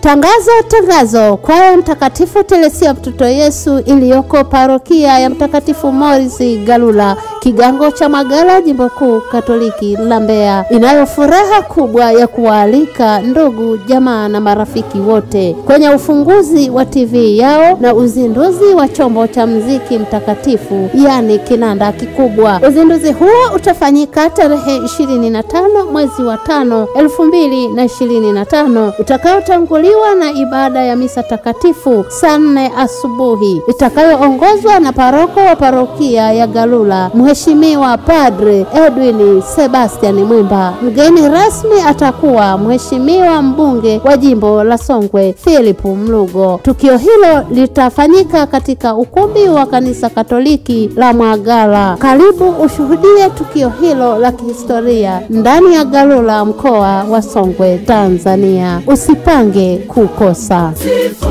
Tangazo. Kwaya Mtakatifu Teresia Mtoto Yesu iliyoko parokia ya Mtakatifu Morris Galula, kigango cha Magala, Jimbo Kuu Katoliki la Mbeya, inayo furaha kubwa ya kuwaalika ndugu, jamaa na marafiki wote kwenye ufunguzi wa TV yao na uzinduzi wa chombo cha muziki mtakatifu, yani kinanda kikubwa. Uzinduzi huo utafanyika tarehe 25 mwezi wa 5 2025, utakaotanguliwa na ibada ya misa takatifu saa 4 asubuhi, itakayoongozwa na paroko wa parokia ya Galula, Mheshimiwa Padre Edwin Sebastian Mwimba. Mgeni rasmi atakuwa Mheshimiwa mbunge wa jimbo la Songwe Philip Mlugo. Tukio hilo litafanyika katika ukumbi wa kanisa Katoliki la Mwagala. Karibu ushuhudie tukio hilo la kihistoria ndani ya Galula, mkoa wa Songwe, Tanzania. Usipange kukosa. Sifa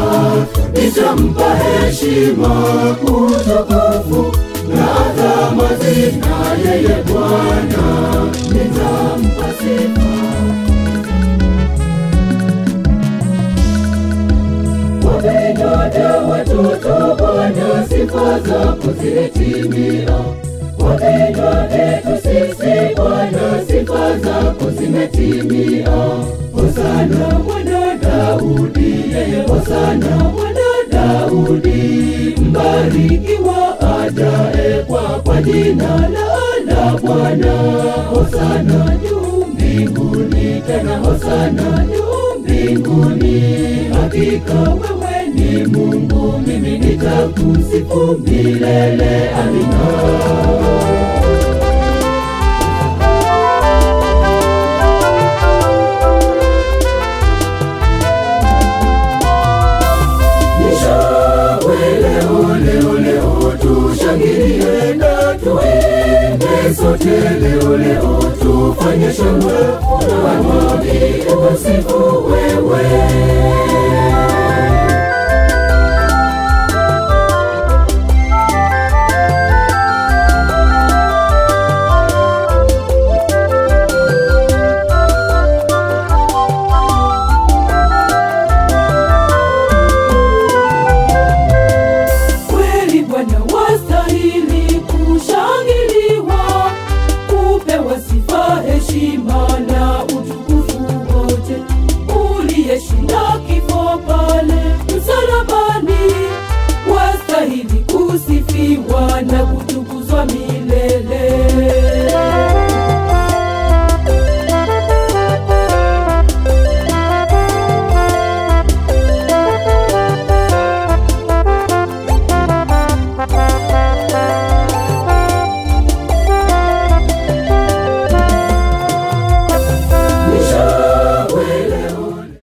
nitampa heshima, utukufu na adhama zina yeye Bwana, nitampa sifa. Wapendwa watoto Bwana, sifa zako zimetimia. Wapendwa wetu sisi Bwana, sifa zako zimetimia. Hosana mwana Daudi, yeye Hosana mwana Daudi, mbarikiwa ajaye kwa jina la Bwana. Hosana juu mbinguni, tena Hosana juu mbinguni. Hakika wewe ni Mungu, mimi nitakusifu milele. Amina. Tushangilie na tuimbe sote leo, tufanye shangwe, tuimbe sifa.